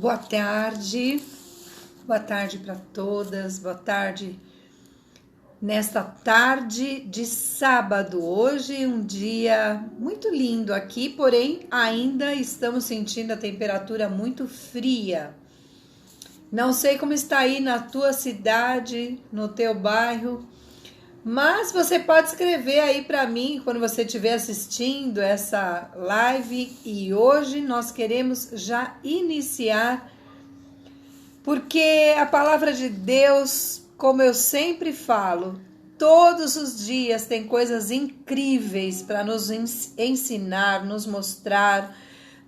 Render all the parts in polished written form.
Boa tarde para todas, boa tarde nesta tarde de sábado. Hoje um dia muito lindo aqui, porém ainda estamos sentindo a temperatura muito fria. Não sei como está aí na tua cidade, no teu bairro, mas você pode escrever aí para mim quando você estiver assistindo essa live. E hoje nós queremos já iniciar, porque a palavra de Deus, como eu sempre falo, todos os dias tem coisas incríveis para nos ensinar, nos mostrar,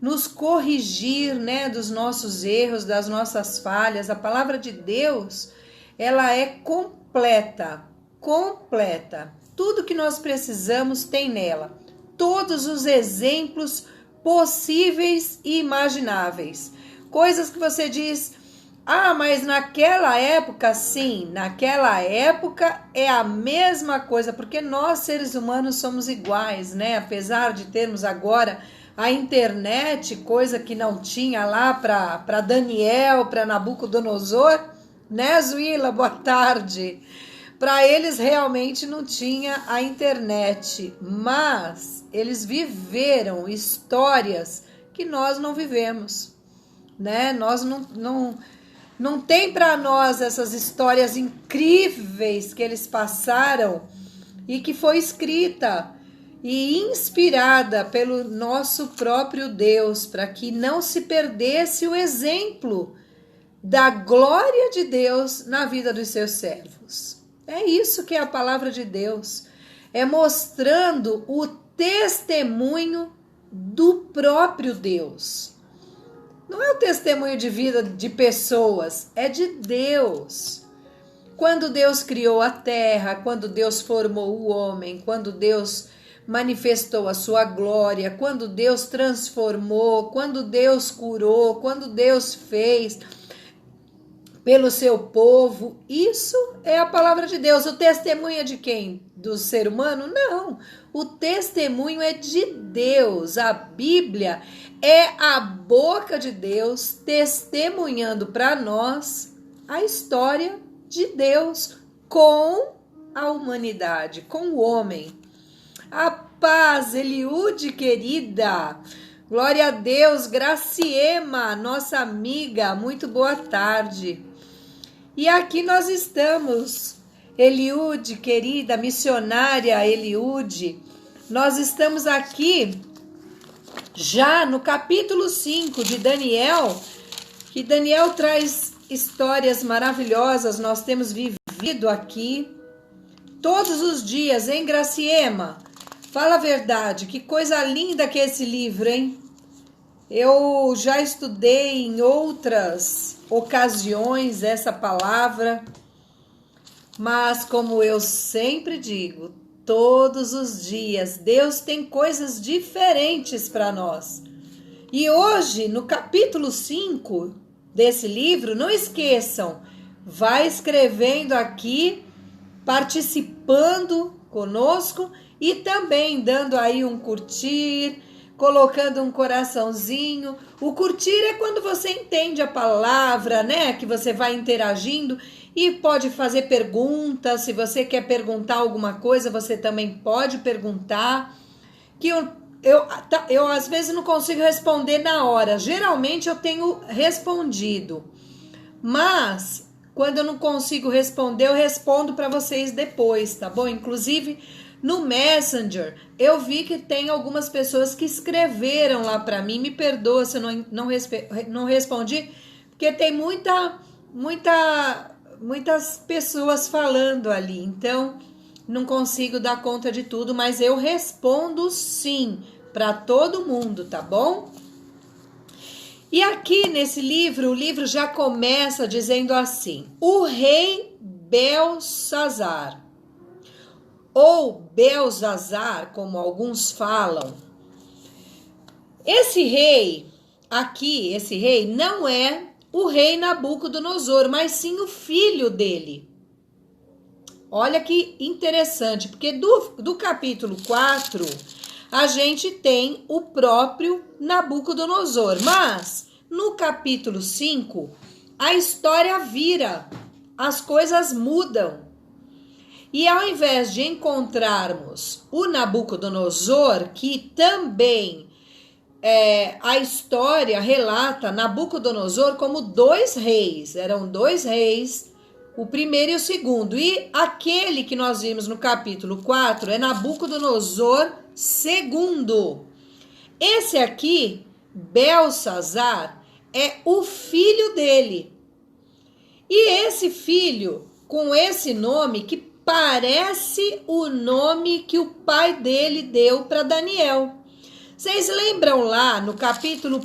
nos corrigir, né, dos nossos erros, das nossas falhas. A palavra de Deus, ela é completa. Tudo que nós precisamos tem nela. Todos os exemplos possíveis e imagináveis. Coisas que você diz, mas naquela época, sim, naquela época é a mesma coisa, porque nós seres humanos somos iguais, né? Apesar de termos agora a internet, coisa que não tinha lá para Daniel, para Nabucodonosor, né, Zuila? Boa tarde. Para eles realmente não tinha a internet, mas eles viveram histórias que nós não vivemos, né? Nós não tem para nós essas histórias incríveis que eles passaram e que foi escrita e inspirada pelo nosso próprio Deus, para que não se perdesse o exemplo da glória de Deus na vida dos seus servos. É isso que é a palavra de Deus, é mostrando o testemunho do próprio Deus. Não é o testemunho de vida de pessoas, é de Deus. Quando Deus criou a terra, quando Deus formou o homem, quando Deus manifestou a sua glória, quando Deus transformou, quando Deus curou, quando Deus fez pelo seu povo, isso é a palavra de Deus. O testemunho é de quem? Do ser humano? Não, o testemunho é de Deus. A Bíblia é a boca de Deus testemunhando para nós a história de Deus com a humanidade, com o homem. A paz, Eliude querida, glória a Deus. Graciema, nossa amiga, muito boa tarde. E aqui nós estamos, Eliude querida, missionária Eliude, nós estamos aqui já no capítulo 5 de Daniel, que Daniel traz histórias maravilhosas. Nós temos vivido aqui todos os dias, hein, Graciema? Fala a verdade, que coisa linda que é esse livro, hein? Eu já estudei em outras ocasiões essa palavra, mas como eu sempre digo, todos os dias Deus tem coisas diferentes para nós. E hoje, no capítulo 5 desse livro, não esqueçam, vai escrevendo aqui, participando conosco e também dando aí um curtir, colocando um coraçãozinho. O curtir é quando você entende a palavra, né? Que você vai interagindo e pode fazer perguntas. Se você quer perguntar alguma coisa, você também pode perguntar. Que eu às vezes não consigo responder na hora. Geralmente eu tenho respondido. Mas quando eu não consigo responder, eu respondo para vocês depois, tá bom? Inclusive no Messenger, eu vi que tem algumas pessoas que escreveram lá para mim. Me perdoa se eu não respondi, porque tem muitas pessoas falando ali. Então, não consigo dar conta de tudo, mas eu respondo sim para todo mundo, tá bom? E aqui nesse livro, o livro já começa dizendo assim: o rei Belsazar, ou Belzazar, como alguns falam. Esse rei não é o rei Nabucodonosor, mas sim o filho dele. Olha que interessante, porque do capítulo 4, a gente tem o próprio Nabucodonosor, mas No capítulo 5, a história vira, as coisas mudam. E ao invés de encontrarmos o Nabucodonosor, que também a história relata Nabucodonosor como 2 reis, eram 2 reis, o primeiro e o segundo. E aquele que nós vimos no capítulo 4 é Nabucodonosor II. Esse aqui, Belsazar, é o filho dele. E esse filho, com esse nome, que parece o nome que o pai dele deu para Daniel. Vocês lembram lá no capítulo 1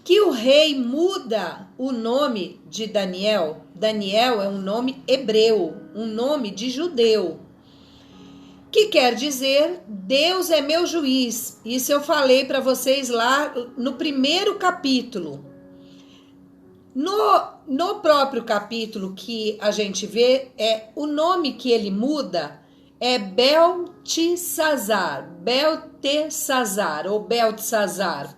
que o rei muda o nome de Daniel? Daniel é um nome hebreu, um nome de judeu, que quer dizer Deus é meu juiz. Isso eu falei para vocês lá no primeiro capítulo. No próprio capítulo que a gente vê, o nome que ele muda é Beltesazar ou Beltesazar.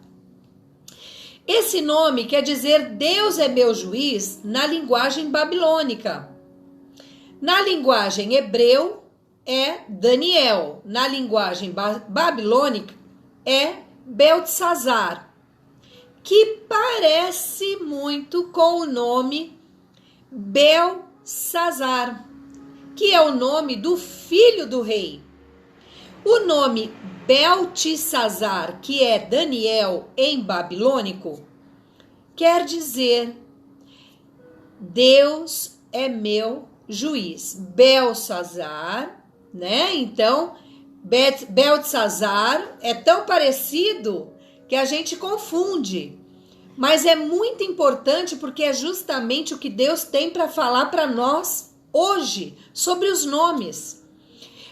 Esse nome quer dizer Deus é meu juiz na linguagem babilônica. Na linguagem hebreu é Daniel. Na linguagem babilônica é Beltesazar, que parece muito com o nome Belsazar, que é o nome do filho do rei. O nome Beltesazar, que é Daniel em babilônico, quer dizer Deus é meu juiz. Belsazar, né? Então, Beltesazar é tão parecido que a gente confunde. Mas é muito importante porque é justamente o que Deus tem para falar para nós hoje sobre os nomes.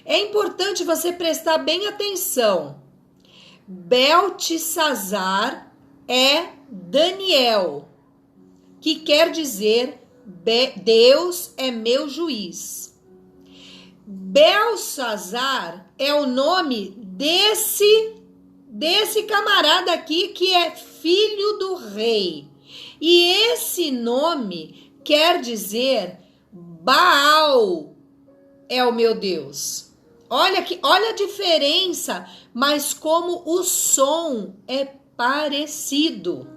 É importante você prestar bem atenção. Beltesazar é Daniel, que quer dizer Deus é meu juiz. Belsazar é o nome desse camarada aqui que é filho do rei. E esse nome quer dizer Baal é o meu Deus. Olha a diferença, mas como o som é parecido.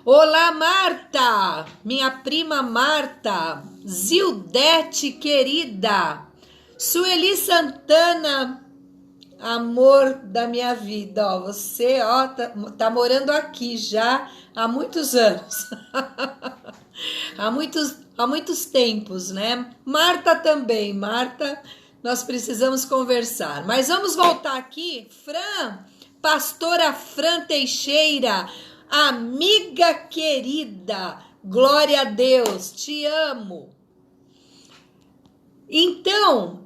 Olá, Marta, minha prima Marta, Zildete querida, Sueli Santana, amor da minha vida, ó, você tá morando aqui já há muitos anos, há muitos tempos, né? Marta também, Marta, nós precisamos conversar, mas vamos voltar aqui, Fran, pastora Fran Teixeira, amiga querida, glória a Deus, te amo. Então,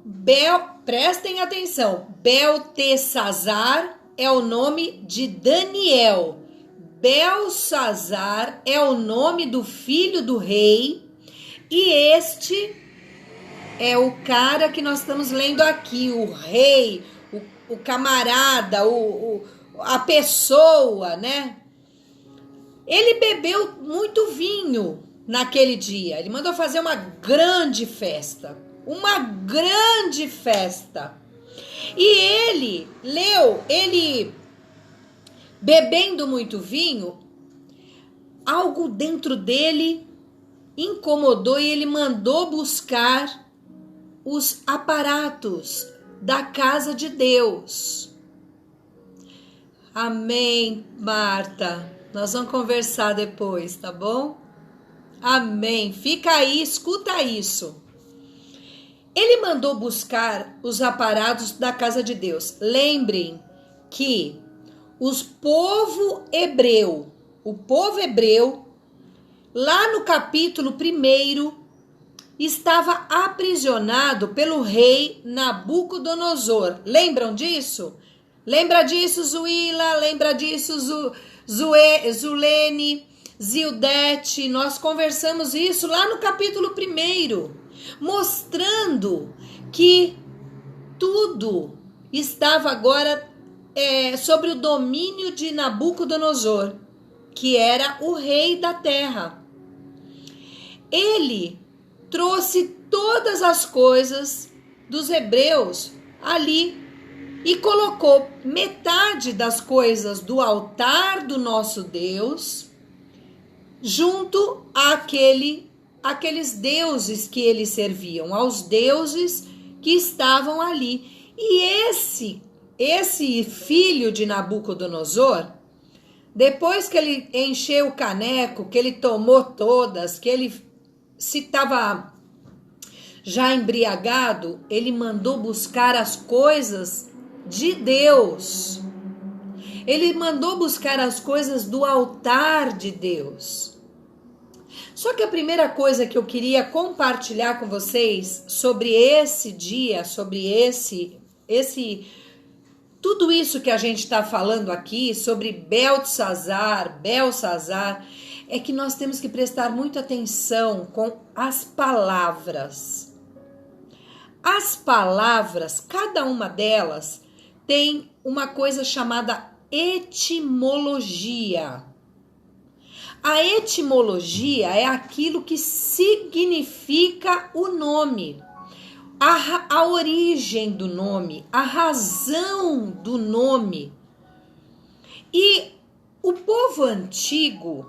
prestem atenção, Beltesazar é o nome de Daniel, Belsazar é o nome do filho do rei, e este é o cara que nós estamos lendo aqui, o rei, o camarada, a pessoa, né? Ele bebeu muito vinho naquele dia, ele mandou fazer uma grande festa. E ele bebendo muito vinho, algo dentro dele incomodou e ele mandou buscar os aparatos da casa de Deus. Amém, Marta. Nós vamos conversar depois, tá bom? Amém. Fica aí, escuta isso. Ele mandou buscar os aparatos da casa de Deus. Lembrem que o povo hebreu, lá no capítulo 1, estava aprisionado pelo rei Nabucodonosor. Lembram disso? Lembra disso, Zuila? Lembra disso, Zulene, Zildete? Nós conversamos isso lá no capítulo 1, mostrando que tudo estava agora sobre o domínio de Nabucodonosor. que era o rei da terra. Ele trouxe todas as coisas dos hebreus ali e colocou metade das coisas do altar do nosso Deus junto àqueles deuses que eles serviam, aos deuses que estavam ali. E esse filho de Nabucodonosor, depois que ele encheu o caneco, que ele tomou todas, que ele se estava já embriagado, ele mandou buscar as coisas de Deus. Ele mandou buscar as coisas do altar de Deus. Só que a primeira coisa que eu queria compartilhar com vocês sobre esse dia, sobre tudo isso que a gente está falando aqui, sobre Belsazar, é que nós temos que prestar muita atenção com as palavras. As palavras, cada uma delas, tem uma coisa chamada etimologia. A etimologia é aquilo que significa o nome, a origem do nome, a razão do nome. E o povo antigo,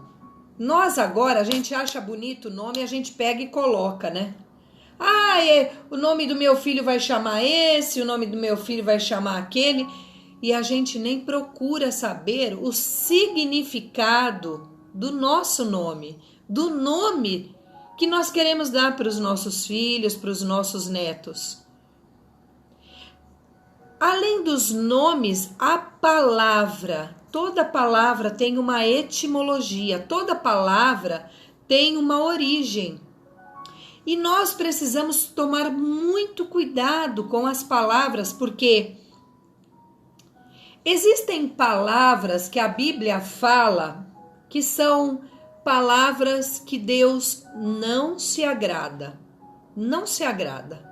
nós agora, a gente acha bonito o nome, a gente pega e coloca, né? O nome do meu filho vai chamar esse, o nome do meu filho vai chamar aquele, e a gente nem procura saber o significado do nosso nome, do nome que nós queremos dar para os nossos filhos, para os nossos netos. Além dos nomes, a palavra, toda palavra tem uma etimologia, toda palavra tem uma origem. E nós precisamos tomar muito cuidado com as palavras, porque existem palavras que a Bíblia fala que são palavras que Deus não se agrada. Não se agrada.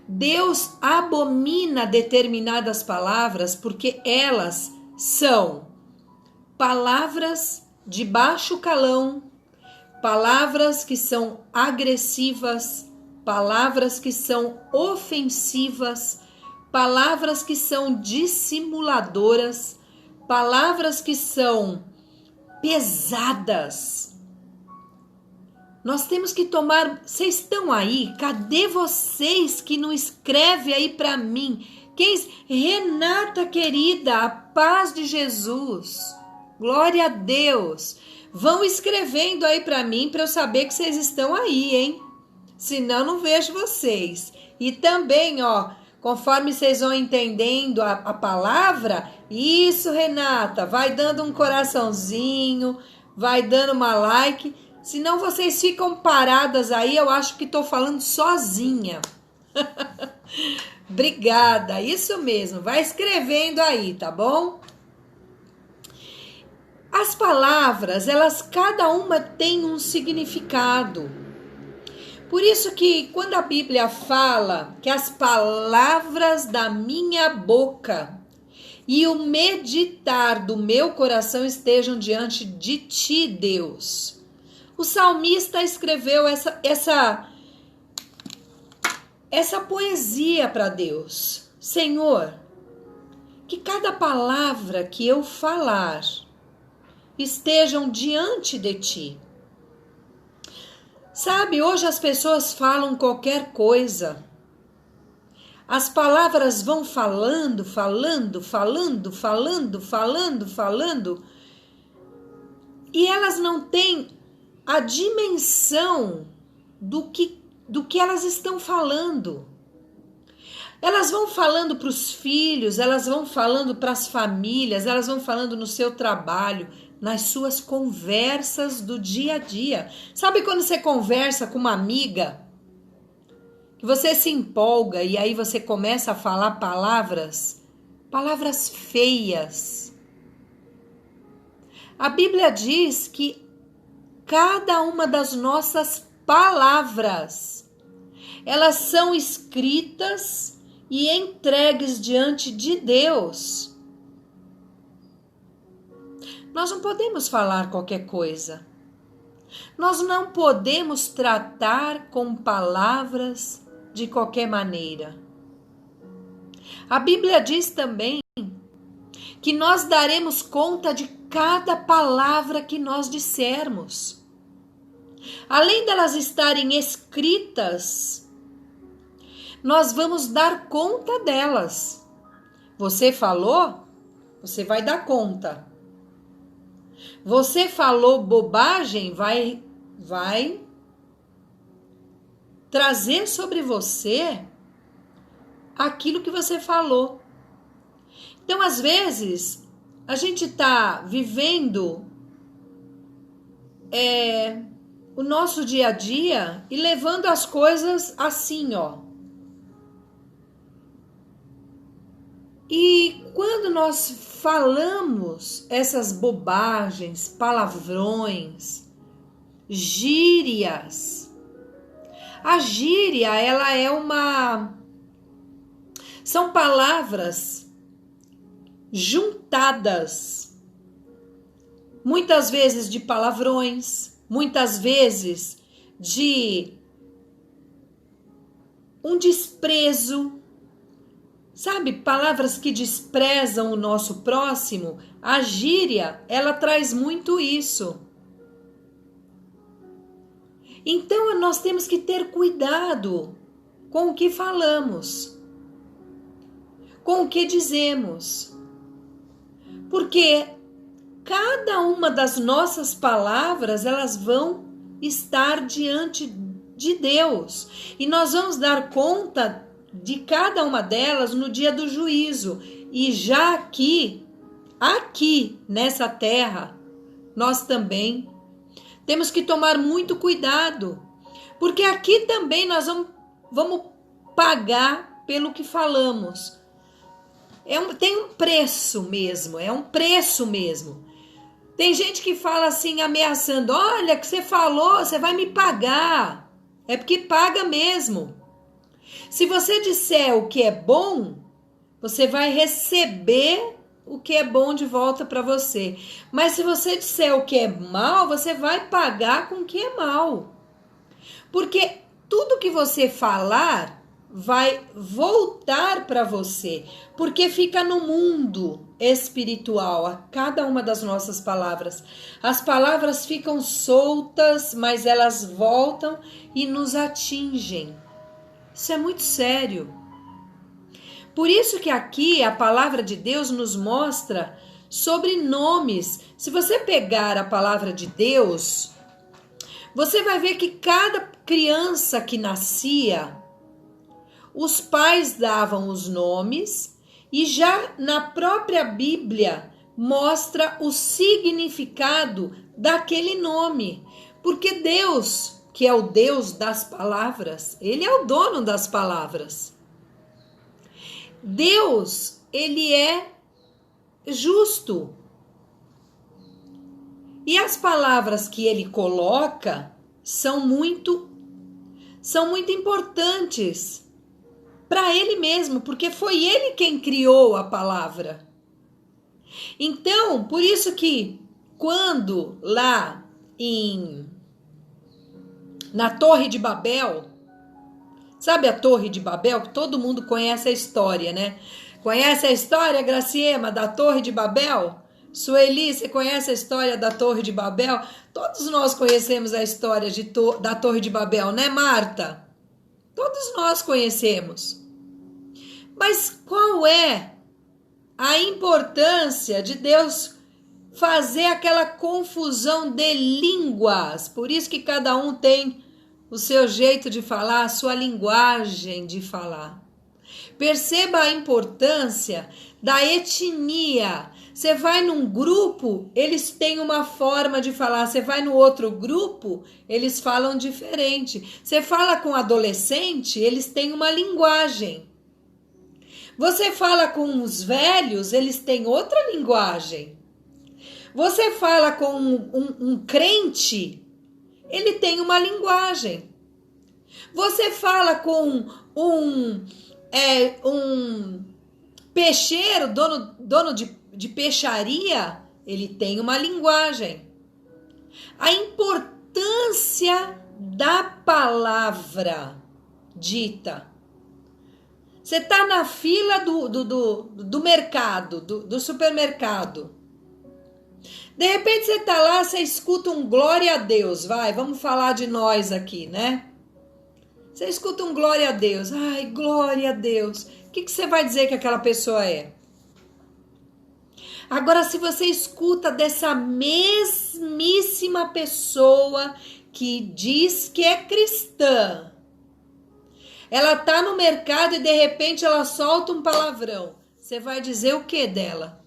Deus abomina determinadas palavras porque elas são palavras de baixo calão, palavras que são agressivas, palavras que são ofensivas, palavras que são dissimuladoras, palavras que são pesadas. Nós temos que tomar... Vocês estão aí? Cadê vocês que não escrevem aí para mim? Renata querida, a paz de Jesus. Glória a Deus. Vão escrevendo aí para mim para eu saber que vocês estão aí, hein? Senão não vejo vocês. E também, conforme vocês vão entendendo a palavra, isso, Renata, vai dando um coraçãozinho, vai dando uma like, senão vocês ficam paradas aí, eu acho que estou falando sozinha. Obrigada, isso mesmo, vai escrevendo aí, tá bom? As palavras, cada uma tem um significado. Por isso que quando a Bíblia fala que as palavras da minha boca e o meditar do meu coração estejam diante de ti, Deus. O salmista escreveu essa poesia para Deus. Senhor, que cada palavra que eu falar estejam diante de ti. Sabe, hoje as pessoas falam qualquer coisa. As palavras vão falando, e elas não têm a dimensão do que elas estão falando. Elas vão falando para os filhos, elas vão falando para as famílias, elas vão falando no seu trabalho, nas suas conversas do dia a dia. Sabe quando você conversa com uma amiga, que você se empolga e aí você começa a falar palavras feias? A Bíblia diz que cada uma das nossas palavras, elas são escritas e entregues diante de Deus. Nós não podemos falar qualquer coisa. Nós não podemos tratar com palavras de qualquer maneira. A Bíblia diz também que nós daremos conta de cada palavra que nós dissermos. Além delas estarem escritas, nós vamos dar conta delas. Você falou, você vai dar conta. Você falou bobagem, vai trazer sobre você aquilo que você falou. Então, às vezes, a gente está vivendo o nosso dia a dia e levando as coisas assim, ó. E quando nós falamos essas bobagens, palavrões, gírias, a gíria, ela é são palavras juntadas, muitas vezes de palavrões, muitas vezes de um desprezo, sabe? Palavras que desprezam o nosso próximo. A gíria, ela traz muito isso. Então, nós temos que ter cuidado com o que falamos, com o que dizemos. Porque cada uma das nossas palavras, elas vão estar diante de Deus. E nós vamos dar conta de cada uma delas no dia do juízo. E já aqui nessa terra, nós também temos que tomar muito cuidado. Porque aqui também nós vamos pagar pelo que falamos. Tem um preço mesmo, é um preço mesmo. Tem gente que fala assim, ameaçando, olha, que você falou, você vai me pagar. É porque paga mesmo. Se você disser o que é bom, você vai receber o que é bom de volta para você. Mas se você disser o que é mal, você vai pagar com o que é mal. Porque tudo que você falar vai voltar para você, porque fica no mundo espiritual a cada uma das nossas palavras. As palavras ficam soltas, mas elas voltam e nos atingem. Isso é muito sério. Por isso que aqui a palavra de Deus nos mostra sobre nomes. Se você pegar a palavra de Deus, você vai ver que cada criança que nascia, os pais davam os nomes e já na própria Bíblia mostra o significado daquele nome. Porque Deus, que é o Deus das palavras, ele é o dono das palavras. Deus, ele é justo. E as palavras que ele coloca são muito importantes para ele mesmo, porque foi ele quem criou a palavra. Então, por isso que quando lá na Torre de Babel, sabe a Torre de Babel, que todo mundo conhece a história, né? Conhece a história, Graciema, da Torre de Babel? Sueli, você conhece a história da Torre de Babel? Todos nós conhecemos a história da Torre de Babel, né, Marta? Todos nós conhecemos. Mas qual é a importância de Deus fazer aquela confusão de línguas? Por isso que cada um tem o seu jeito de falar, a sua linguagem de falar. Perceba a importância da etnia. Você vai num grupo, eles têm uma forma de falar. Você vai no outro grupo, eles falam diferente. Você fala com adolescente, eles têm uma linguagem. Você fala com os velhos, eles têm outra linguagem. Você fala com um crente, ele tem uma linguagem. Você fala com um peixeiro, dono de peixaria, ele tem uma linguagem. A importância da palavra dita. Você está na fila do mercado, do supermercado. De repente você está lá, você escuta um glória a Deus. Vamos falar de nós aqui, né? Você escuta um glória a Deus. Ai, glória a Deus. O que você vai dizer que aquela pessoa é? Agora, se você escuta dessa mesmíssima pessoa que diz que é cristã, ela tá no mercado e de repente ela solta um palavrão, você vai dizer o que dela?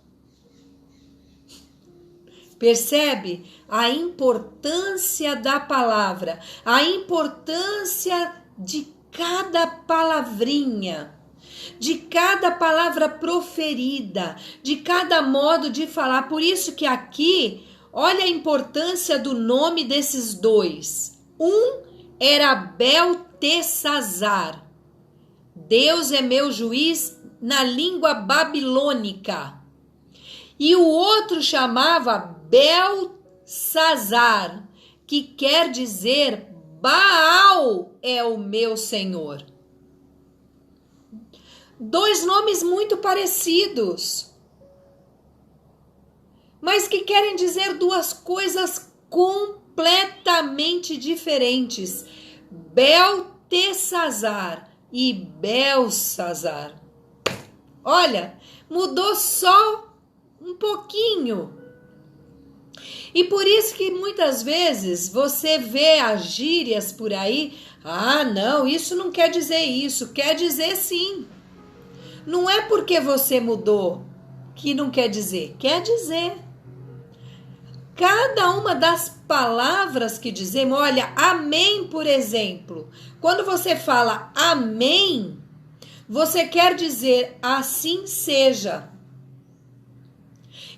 Percebe a importância da palavra, a importância de cada palavrinha, de cada palavra proferida, de cada modo de falar. Por isso que aqui, olha a importância do nome desses dois. Um era Beltesazar. Deus é meu juiz na língua babilônica. E o outro chamava Belsazar, que quer dizer Baal é o meu Senhor. Dois nomes muito parecidos, mas que querem dizer duas coisas completamente diferentes. Beltesazar e Belsazar. Olha, mudou só um pouquinho. E por isso que muitas vezes você vê as gírias por aí. Ah, não, isso não quer dizer isso. Quer dizer sim. Não é porque você mudou que não quer dizer. Quer dizer. Cada uma das palavras que dizemos, olha, amém, por exemplo. Quando você fala amém, você quer dizer assim seja.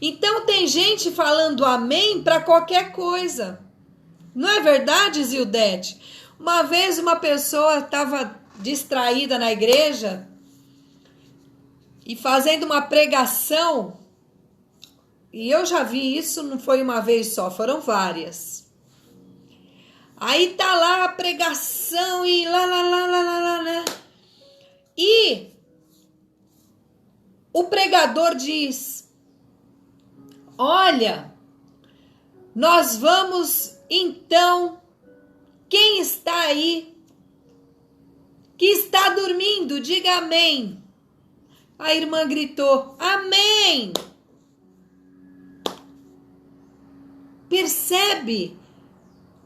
Então tem gente falando amém para qualquer coisa. Não é verdade, Zildete? Uma vez uma pessoa estava distraída na igreja e fazendo uma pregação, e eu já vi isso, não foi uma vez só, foram várias. Aí tá lá a pregação e lá. E o pregador diz: olha, nós vamos então, quem está aí, que está dormindo, diga amém. A irmã gritou, amém. Percebe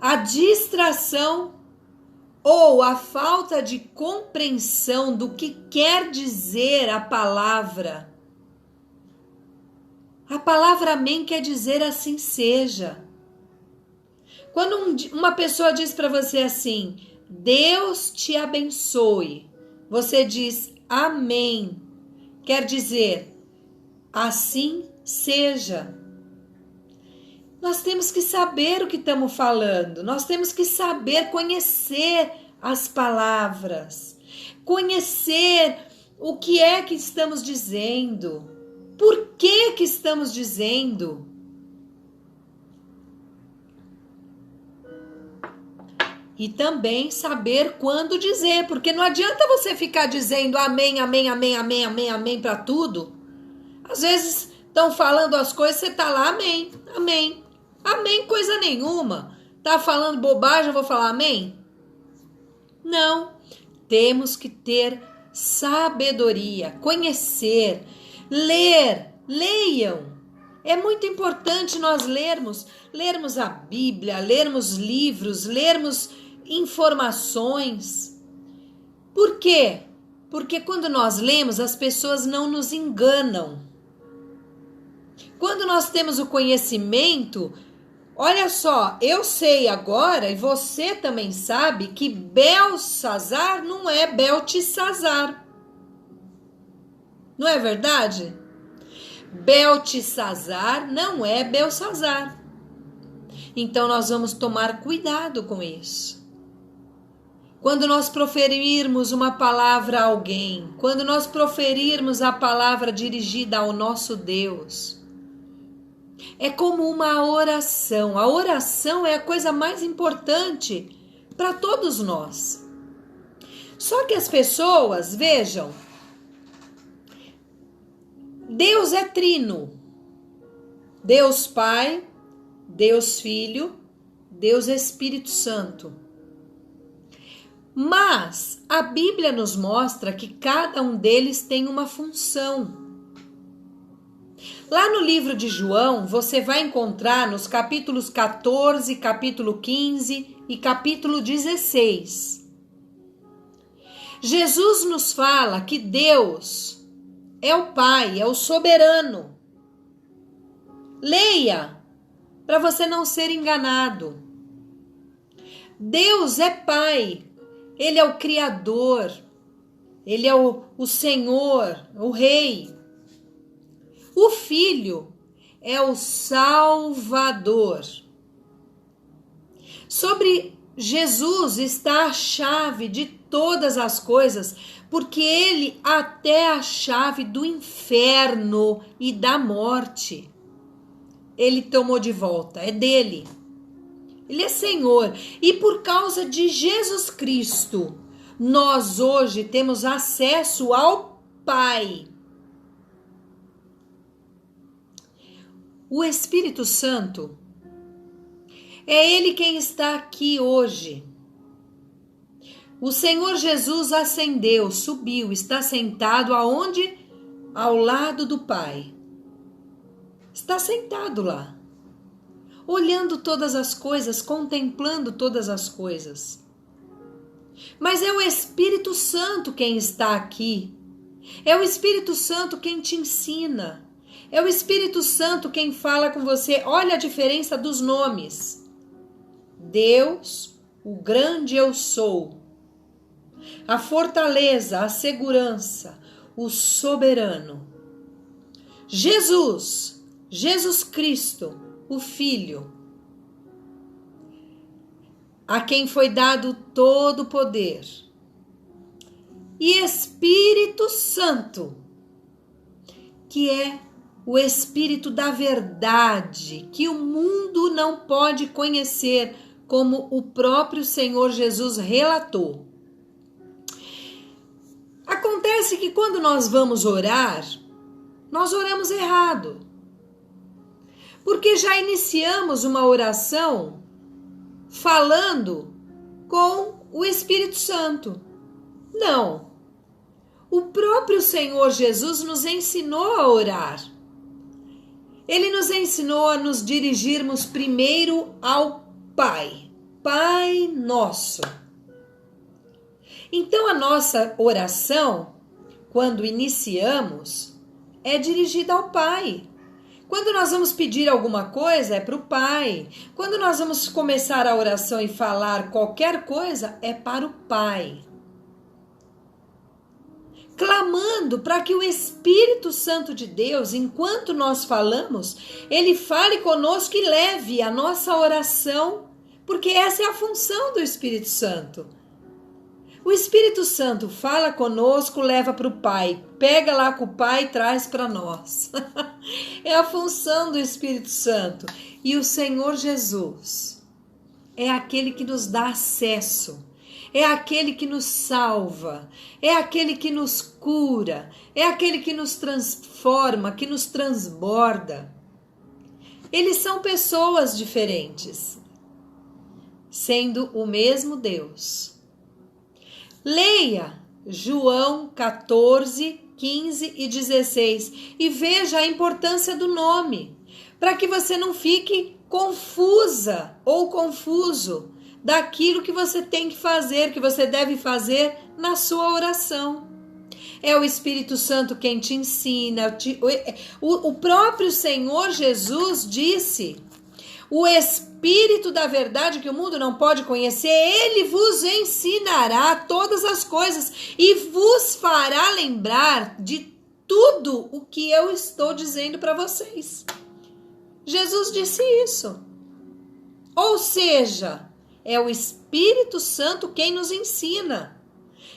a distração ou a falta de compreensão do que quer dizer a palavra? A palavra amém quer dizer assim seja. Quando uma pessoa diz para você assim, Deus te abençoe, você diz amém. Quer dizer, assim seja. Nós temos que saber o que estamos falando. Nós temos que saber conhecer as palavras. Conhecer o que é que estamos dizendo. Por que estamos dizendo? E também saber quando dizer, porque não adianta você ficar dizendo amém, amém, amém, amém, amém, amém para tudo. Às vezes estão falando as coisas, você tá lá, amém, amém, amém, coisa nenhuma. Tá falando bobagem, eu vou falar amém? Não, temos que ter sabedoria, conhecer, leiam. É muito importante nós lermos a Bíblia, lermos livros, lermos informações. Por quê? Porque quando nós lemos, as pessoas não nos enganam. Quando nós temos o conhecimento, olha só, eu sei agora, e você também sabe, que Belsazar não é Beltesazar. Não é verdade? Beltesazar não é Belsazar. Então nós vamos tomar cuidado com isso. Quando nós proferirmos uma palavra a alguém, quando nós proferirmos a palavra dirigida ao nosso Deus, É como uma oração. A oração é a coisa mais importante para todos nós. Só que as pessoas, vejam, Deus é trino. Deus Pai, Deus Filho, Deus Espírito Santo. Mas a Bíblia nos mostra que cada um deles tem uma função. Lá no livro de João, você vai encontrar nos capítulos 14, capítulo 15 e capítulo 16. Jesus nos fala que Deus é o Pai, é o soberano. Leia, para você não ser enganado. Deus é Pai, Ele é o Criador, Ele é o Senhor, o Rei. O Filho é o Salvador. Sobre Jesus está a chave de todas as coisas, porque Ele até a chave do inferno e da morte Ele tomou de volta, é dele. Ele é Senhor. E por causa de Jesus Cristo, nós hoje temos acesso ao Pai. O Espírito Santo é Ele quem está aqui hoje. O Senhor Jesus ascendeu, subiu, está sentado aonde? Ao lado do Pai. Está sentado lá, olhando todas as coisas, contemplando todas as coisas. Mas é o Espírito Santo quem está aqui. É o Espírito Santo quem te ensina. É o Espírito Santo quem fala com você. Olha a diferença dos nomes. Deus, o grande eu sou. A fortaleza, a segurança, o soberano. Jesus Cristo, o Filho, a quem foi dado todo o poder. E Espírito Santo, que é o Espírito da verdade, que o mundo não pode conhecer, como o próprio Senhor Jesus relatou. Acontece que quando nós vamos orar, nós oramos errado. Porque já iniciamos uma oração falando com o Espírito Santo. Não. O próprio Senhor Jesus nos ensinou a orar. Ele nos ensinou a nos dirigirmos primeiro ao Pai. Pai Nosso. Então a nossa oração, quando iniciamos, é dirigida ao Pai. Quando nós vamos pedir alguma coisa, é para o Pai. Quando nós vamos começar a oração e falar qualquer coisa, é para o Pai. Clamando para que o Espírito Santo de Deus, enquanto nós falamos, Ele fale conosco e leve a nossa oração, porque essa é a função do Espírito Santo. O Espírito Santo fala conosco, leva para o Pai, pega lá com o Pai e traz para nós. É a função do Espírito Santo. E o Senhor Jesus é aquele que nos dá acesso, é aquele que nos salva, é aquele que nos cura, é aquele que nos transforma, que nos transborda. Eles são pessoas diferentes, sendo o mesmo Deus. Leia João 14, 15 e 16 e veja a importância do nome, para que você não fique confusa ou confuso daquilo que você tem que fazer, que você deve fazer na sua oração. É o Espírito Santo quem te ensina. O próprio Senhor Jesus disse: o Espírito da verdade que o mundo não pode conhecer, Ele vos ensinará todas as coisas e vos fará lembrar de tudo o que eu estou dizendo para vocês. Jesus disse isso. Ou seja, é o Espírito Santo quem nos ensina.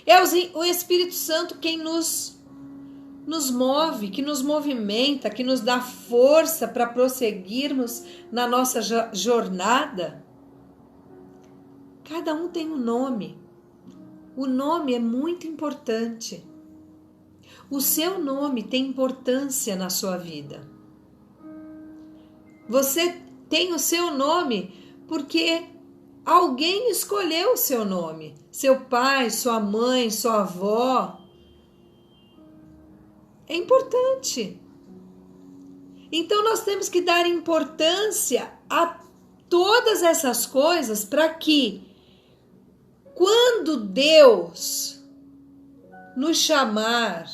É o Espírito Santo quem nos nos move, que nos movimenta, que nos dá força para prosseguirmos na nossa jornada. Cada um tem um nome. O nome é muito importante. O seu nome tem importância na sua vida. Você tem o seu nome porque alguém escolheu o seu nome. Seu pai, sua mãe, sua avó. É importante. Então nós temos que dar importância a todas essas coisas para que quando Deus nos chamar,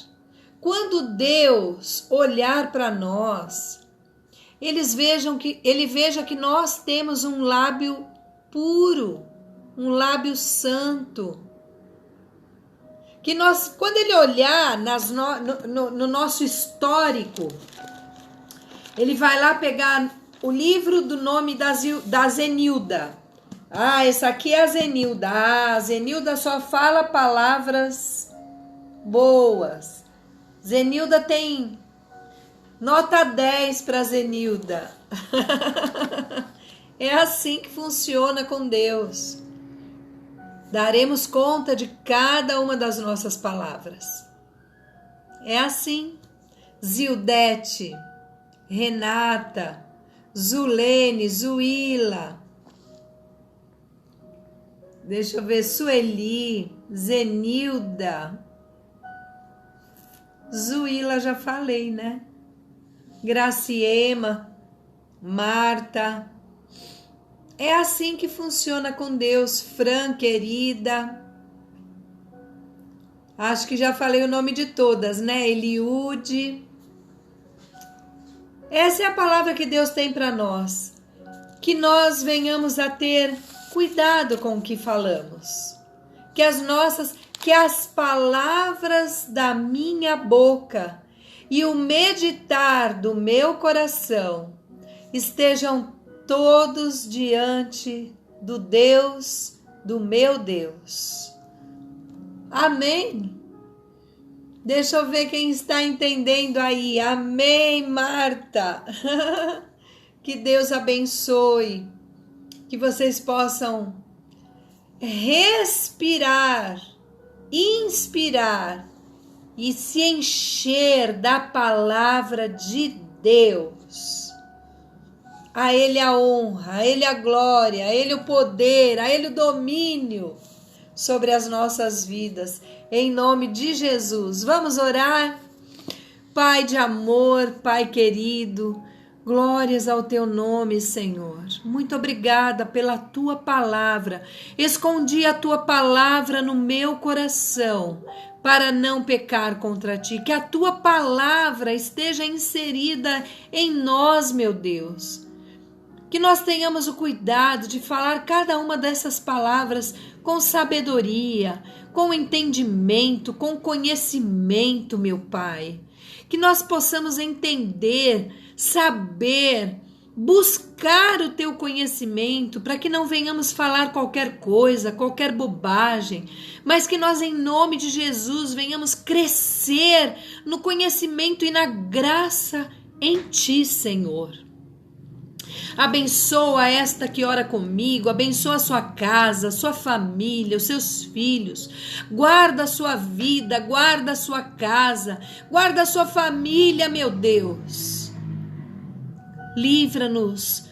quando Deus olhar para nós, ele veja que nós temos um lábio puro, um lábio santo. Que nós, quando ele olhar no nosso histórico, ele vai lá pegar o livro do nome da Zenilda. Essa aqui é a Zenilda. A Zenilda só fala palavras boas. Zenilda tem nota 10 para Zenilda. É assim que funciona com Deus. Daremos conta de cada uma das nossas palavras. É assim. Zildete, Renata, Zulene, Zuila. Deixa eu ver, Sueli, Zenilda. Zuila já falei, né? Graciema, Marta. É assim que funciona com Deus. Fran, querida. Acho que já falei o nome de todas, né? Eliude. Essa é a palavra que Deus tem para nós. Que nós venhamos a ter cuidado com o que falamos. Que as palavras da minha boca e o meditar do meu coração estejam todos diante do Deus, do meu Deus. Amém? Deixa eu ver quem está entendendo aí. Amém, Marta. Que Deus abençoe. Que vocês possam respirar, inspirar e se encher da palavra de Deus. A Ele a honra, a Ele a glória, a Ele o poder, a Ele o domínio sobre as nossas vidas. Em nome de Jesus. Vamos orar? Pai de amor, Pai querido, glórias ao teu nome, Senhor. Muito obrigada pela tua palavra. Escondi a tua palavra no meu coração para não pecar contra ti. Que a tua palavra esteja inserida em nós, meu Deus. Que nós tenhamos o cuidado de falar cada uma dessas palavras com sabedoria, com entendimento, com conhecimento, meu Pai. Que nós possamos entender, saber, buscar o teu conhecimento, para que não venhamos falar qualquer coisa, qualquer bobagem, mas que nós, em nome de Jesus, venhamos crescer no conhecimento e na graça em ti, Senhor. Abençoa esta que ora comigo, abençoa a sua casa, a sua família, os seus filhos. Guarda a sua vida, guarda a sua casa, guarda a sua família, meu Deus. Livra-nos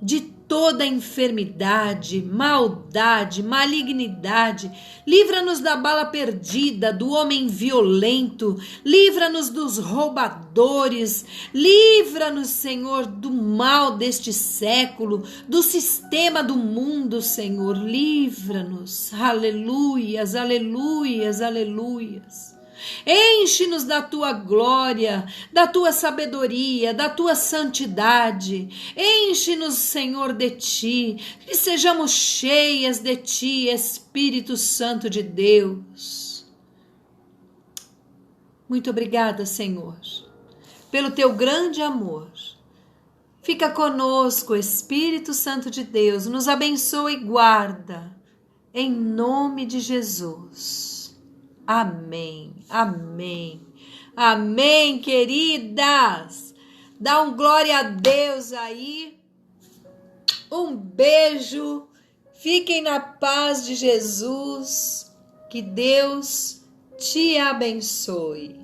de toda enfermidade, maldade, malignidade. Livra-nos da bala perdida, do homem violento. Livra-nos dos roubadores. Livra-nos, Senhor, do mal deste século, do sistema do mundo, Senhor. Livra-nos. Aleluias, aleluias, aleluias. Enche-nos da tua glória, da tua sabedoria, da tua santidade. Enche-nos, Senhor, de ti, que sejamos cheias de ti, Espírito Santo de Deus. Muito obrigada, Senhor, pelo teu grande amor. Fica conosco, Espírito Santo de Deus, nos abençoa e guarda, em nome de Jesus. Amém, amém, Amém, queridas. Dá um glória a Deus aí. Um beijo. Fiquem na paz de Jesus. Que Deus te abençoe.